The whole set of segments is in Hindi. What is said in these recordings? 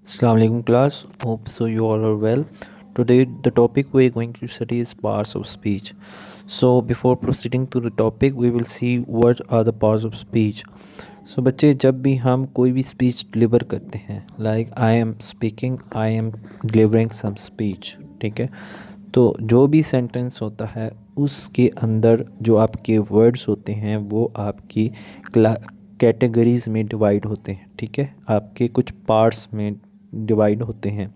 Assalamu alaikum class. Hope so you all are well. Today the topic we are going to study is parts of speech. So before proceeding to the topic we will see what are the parts of speech. So बच्चे जब भी हम कोई भी स्पीच डिलीवर करते हैं like I am speaking I am delivering some speech, ठीक है। तो जो भी सेंटेंस होता है उसके अंदर जो आपके वर्ड्स होते हैं वो आपकी कैटेगरीज में डिवाइड होते हैं, ठीक है। आपके कुछ पार्ट्स में डिवाइड होते हैं।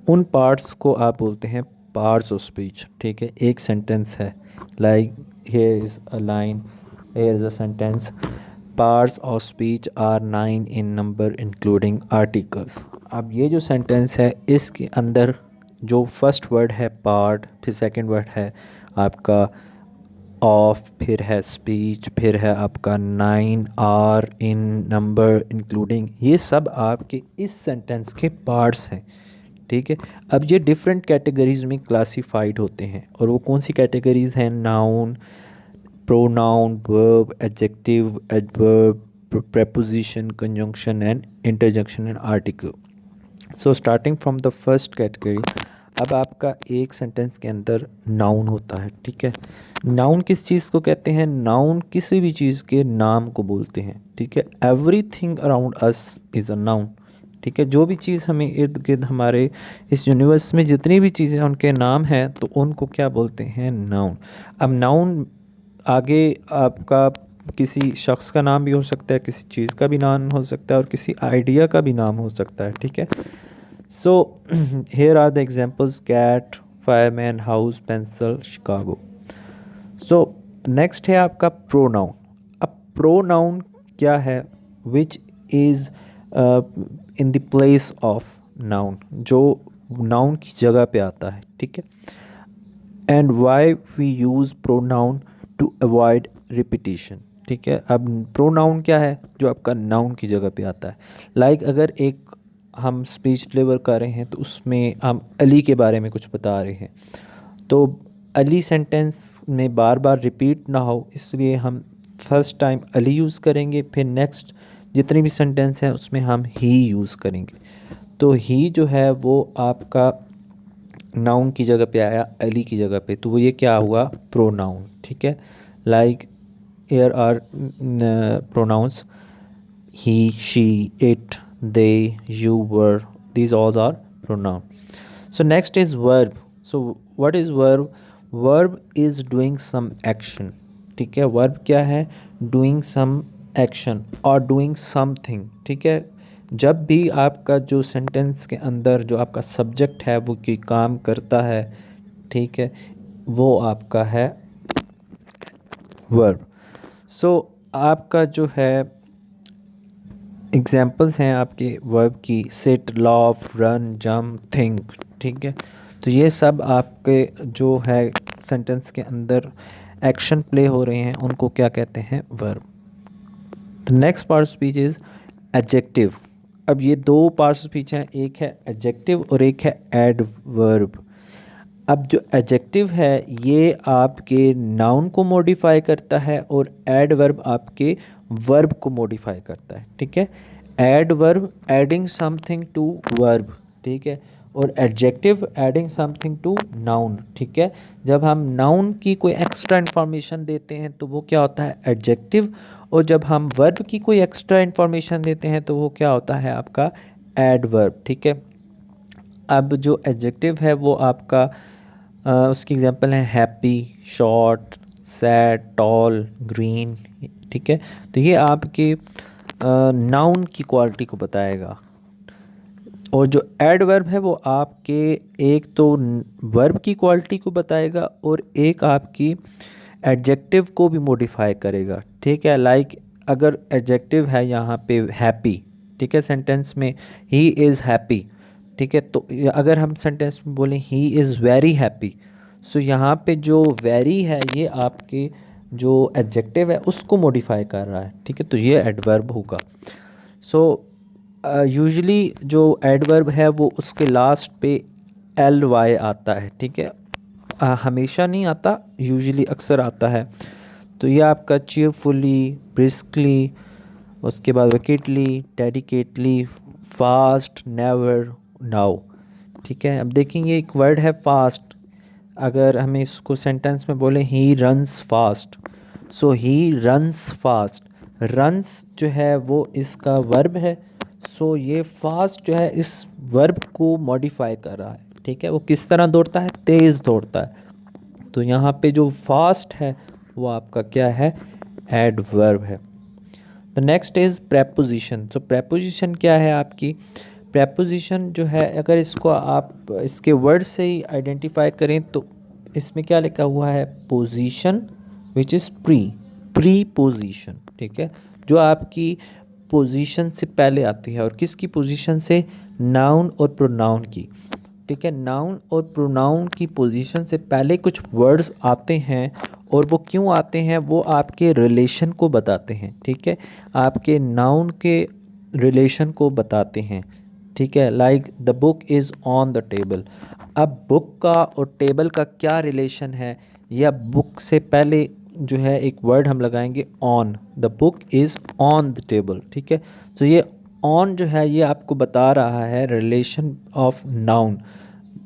उन पार्ट्स को आप बोलते हैं पार्ट्स ऑफ स्पीच, ठीक है। एक सेंटेंस है like here is a line, here is a sentence. Parts of speech are 9 in number including articles. अब ये जो सेंटेंस है इसके अंदर जो फर्स्ट वर्ड है पार्ट, फिर सेकंड वर्ड है आपका ऑफ, फिर है स्पीच, फिर है आपका 9 आर इन नंबर इंक्लूडिंग, ये सब आपके इस सेंटेंस के पार्ट्स हैं, ठीक है। अब ये डिफरेंट कैटेगरीज में क्लासिफाइड होते हैं और वो कौन सी कैटेगरीज हैं? Noun, pronoun, verb, adjective, adverb, preposition, conjunction and interjection and article. So starting from the first category, अब आपका एक सेंटेंस के अंदर नाउन होता है, ठीक है। नाउन किस चीज़ को कहते हैं? नाउन किसी भी चीज़ के नाम को बोलते हैं, ठीक है। Everything around us is a noun, ठीक है। जो भी चीज़ हमें इर्द गिर्द हमारे इस यूनिवर्स में जितनी भी चीज़ें उनके नाम हैं तो उनको क्या बोलते हैं? नाउन। अब नाउन आगे आपका किसी शख्स का नाम भी हो सकता है, किसी चीज़ का भी नाम हो सकता है और किसी आइडिया का भी नाम हो सकता है, ठीक है। So here are the examples: cat, fireman, house, pencil, Chicago. So next है आपका pronoun. अब pronoun क्या है? Which is in the place of noun, जो noun की जगह पे आता है, ठीक है। And why we use pronoun to avoid repetition, ठीक है। अब pronoun क्या है? जो आपका noun की जगह पे आता है। लाइक अगर एक हम स्पीच डिलीवर कर रहे हैं तो उसमें हम अली के बारे में कुछ बता रहे हैं, तो अली सेंटेंस में बार बार रिपीट ना हो इसलिए हम फर्स्ट टाइम अली यूज़ करेंगे, फिर नेक्स्ट जितनी भी सेंटेंस हैं उसमें हम ही यूज़ करेंगे। तो ही जो है वो आपका नाउन की जगह पे आया अली की जगह पे, तो वो ये क्या हुआ? प्रोनाउन, ठीक है। Like here are pronouns he, she, it, they, you, were. These all are pronoun. So next is verb. So what is verb? Verb is doing some action, ठीक है। verb क्या है? doing some action और doing something, ठीक है। जब भी आपका जो सेंटेंस के अंदर जो आपका सब्जेक्ट है वो कोई काम करता है, ठीक है, वो आपका है वर्ब। सो आपका जो है एग्जाम्पल्स हैं आपके वर्ब की: sit, laugh, run, jump, think, ठीक है। तो ये सब आपके जो है सेंटेंस के अंदर एक्शन प्ले हो रहे हैं उनको क्या कहते हैं? Verb. The next part speech is adjective. अब ये दो पार्ट स्पीच हैं, एक है एडजेक्टिव और एक है एडवर्ब। अब जो एडजेक्टिव है ये आपके नाउन को मॉडिफाई करता है और एडवर्ब आपके वर्ब को मॉडिफाई करता है, ठीक है। Adverb adding something to verb, ठीक है, और adjective adding something to noun, ठीक है। जब हम नाउन की कोई एक्स्ट्रा इन्फॉर्मेशन देते हैं तो वो क्या होता है? एडजेक्टिव। और जब हम वर्ब की कोई एक्स्ट्रा इन्फॉर्मेशन देते हैं तो वो क्या होता है? आपका एडवर्ब, ठीक है। अब जो एडजेक्टिव है वो आपका उसकी एग्जांपल है happy, short, sad, tall, green, ठीक है। तो ये आपके नाउन की क्वालिटी को बताएगा। और जो एडवर्ब है वो आपके एक तो वर्ब की क्वालिटी को बताएगा और एक आपकी एडजेक्टिव को भी मॉडिफाई करेगा, ठीक है। लाइक अगर एडजेक्टिव है यहाँ पे हैप्पी, ठीक है, सेंटेंस में ही इज़ हैप्पी, ठीक है। तो अगर हम सेंटेंस में बोलें ही इज़ वेरी हैप्पी, सो यहाँ पे जो वेरी है ये आपके जो एडजेक्टिव है उसको मॉडिफाई कर रहा है, ठीक है। तो ये एडवर्ब होगा। सो यूजुअली जो एडवर्ब है वो उसके लास्ट पे एल वाई आता है, ठीक है। हमेशा नहीं आता, यूजुअली अक्सर आता है। तो ये आपका चीयरफुली, ब्रिस्कली, उसके बाद विकेटली, डेडिकेटली, फास्ट, नेवर, नाउ। ठीक है, अब देखें ये एक वर्ड है फास्ट। अगर हमें इसको सेंटेंस में बोले he runs fast, so he runs fast. Runs जो है वो इसका वर्ब है। सो ये फास्ट जो है इस वर्ब को मॉडिफाई कर रहा है। ठीक है, वो किस तरह दौड़ता है? तेज़ दौड़ता है। तो यहाँ पे जो फास्ट है वो आपका क्या है? एडवर्ब है। The next is preposition. So preposition क्या है आपकी? प्रेपोजिशन जो है, अगर इसको आप इसके वर्ड से ही आइडेंटिफाई करें तो इसमें क्या लिखा हुआ है? Position which is pre position. ठीक है, जो आपकी पोजीशन से पहले आती है। और किसकी पोजीशन से? नाउन और प्रोनाउन की। ठीक है, नाउन और प्रोनाउन की पोजीशन से पहले कुछ वर्ड्स आते हैं, और वो क्यों आते हैं? वो आपके रिलेशन को बताते हैं। ठीक है, आपके नाउन के रिलेशन को बताते हैं। ठीक है, like the book is on the table. अब बुक का और टेबल का क्या रिलेशन है? या बुक से पहले जो है एक वर्ड हम लगाएंगे on. The book is on the table. ठीक है, तो ये ऑन जो है ये आपको बता रहा है relation of noun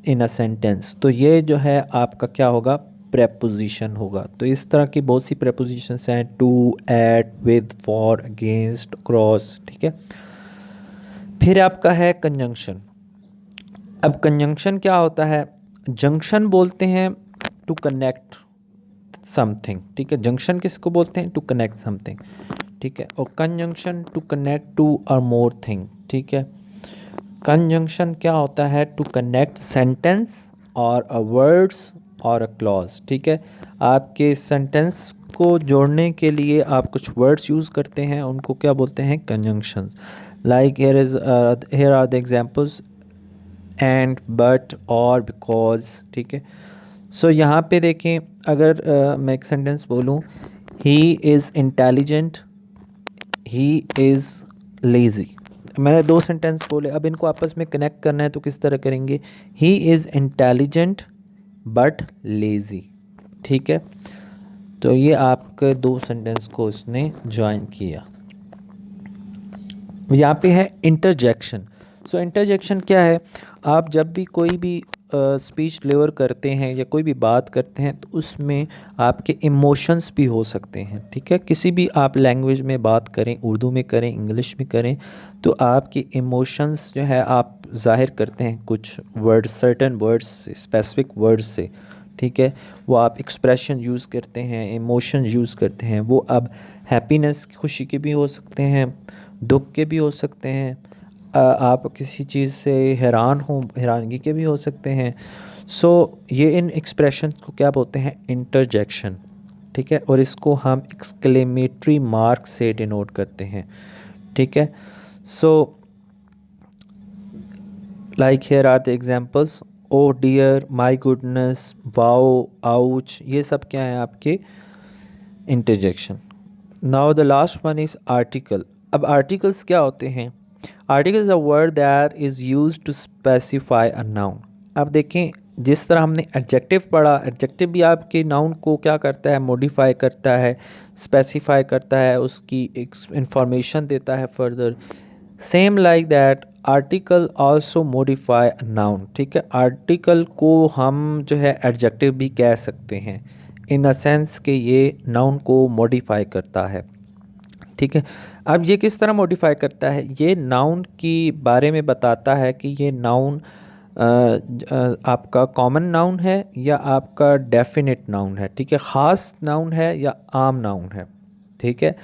in a sentence. तो ये जो है आपका क्या होगा? प्रेपोजिशन होगा। तो इस तरह की बहुत सी प्रेपोजिशंस हैं, to, at, with, for, against, cross. ठीक है, फिर आपका है कंजंक्शन। अब कंजंक्शन क्या होता है? जंक्शन बोलते हैं टू कनेक्ट समथिंग। ठीक है, जंक्शन किसको बोलते हैं? To connect something. ठीक है, और कंजंक्शन टू कनेक्ट टू और मोर थिंग। ठीक है, कंजंक्शन क्या होता है? टू कनेक्ट सेंटेंस और अ वर्ड्स और अ क्लॉज। ठीक है, आपके सेंटेंस को जोड़ने के लिए आप कुछ वर्ड्स यूज़ करते हैं, उनको क्या बोलते हैं? Conjunctions. Like here are the examples, and, but, or, because. ठीक है, सो यहाँ पे देखें, अगर मैं एक सेंटेंस बोलूँ, he is intelligent, he is lazy. मैंने दो सेंटेंस बोले, अब इनको आपस में कनेक्ट करना है तो किस तरह करेंगे? He is intelligent but lazy. ठीक है, तो ये आपके दो सेंटेंस को उसने ज्वाइन किया। यहाँ पे है इंटरजेक्शन। सो इंटरजेक्शन क्या है? आप जब भी कोई भी स्पीच डिलीवर करते हैं या कोई भी बात करते हैं तो उसमें आपके इमोशंस भी हो सकते हैं। ठीक है, किसी भी आप लैंग्वेज में बात करें, उर्दू में करें, इंग्लिश में करें, तो आपके इमोशंस जो है आप ज़ाहिर करते हैं कुछ words, certain words, specific words से। ठीक है, वो आप एक्सप्रेशन यूज़ करते हैं, इमोशन यूज़ करते हैं। वो अब हैप्पीनेस, खुशी के भी हो सकते हैं, दुख के भी हो सकते हैं, आप किसी चीज़ से हैरान हो, हैरानगी के भी हो सकते हैं। सो ये इन एक्सप्रेशन को क्या बोलते हैं? इंटरजेक्शन। ठीक है, और इसको हम एक्सक्लेमेटरी मार्क से डिनोट करते हैं। ठीक है, so like here are the examples, O dear, my goodness, wow, ouch. ये सब क्या है? आपके interjection. Now the last one is article. अब आर्टिकल्स क्या होते हैं? Article is a word that is use to specify a noun. अब देखें, जिस तरह हमने एडजेक्टिव पढ़ा, एडजेक्टिव भी आपके नाउन को क्या करता है? मॉडिफाई करता है, स्पेसिफाई करता है, उसकी एक इंफॉर्मेशन देता है further. Same like that article also modify a noun. ठीक है, आर्टिकल को हम जो है एडजेक्टिव भी कह सकते हैं, इन अ सेंस कि ये नाउन को मॉडिफाई करता है। ठीक है, अब ये किस तरह मॉडिफाई करता है? ये नाउन की बारे में बताता है कि ये नाउन आपका कॉमन नाउन है या आपका डेफिनेट नाउन है। ठीक है, ख़ास नाउन है या आम नाउन है। ठीक है,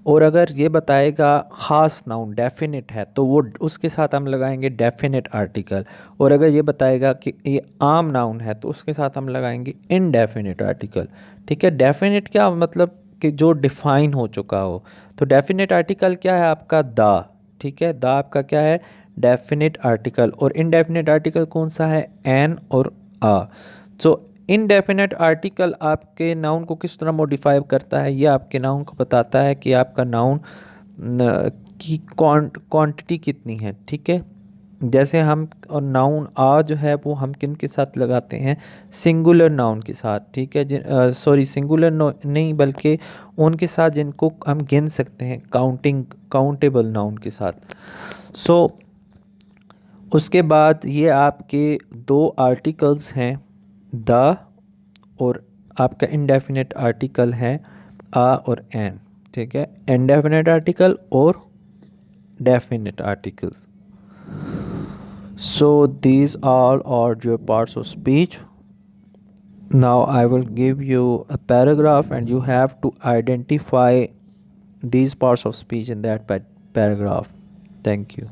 और अगर ये बताएगा ख़ास नाउन डेफिनेट है तो वो उसके साथ हम लगाएंगे डेफिनेट आर्टिकल। और अगर ये बताएगा कि ये आम नाउन है तो उसके साथ हम लगाएंगे इनडेफिनेट आर्टिकल। ठीक है, डेफिनेट क्या मतलब? कि जो डिफ़ाइन हो चुका हो। तो डेफिनेट आर्टिकल क्या है? आपका द। ठीक है, द आपका क्या है? Definite article. और इनडेफिनेट आर्टिकल कौन सा है? एन और आ। सो इनडेफिनेट आर्टिकल आपके नाउन को किस तरह मॉडिफाई करता है? ये आपके नाउन को बताता है कि आपका नाउन की क्वांटिटी कितनी है। ठीक है, जैसे हम और नाउन आ जो है वो हम किन के साथ लगाते हैं? सिंगुलर नाउन के साथ। ठीक है, सॉरी सिंगुलर नहीं बल्कि उनके साथ जिनको हम गिन सकते हैं, काउंटेबल नाउन के साथ। सो उसके बाद ये आपके दो आर्टिकल्स हैं, द, और आपका इंडेफिनेट आर्टिकल है आ और एन। ठीक है, इंडेफिनेट आर्टिकल और definite articles. So these all are your parts of speech. Now I will give you a paragraph and you have to identify these parts of speech in that paragraph. Thank you.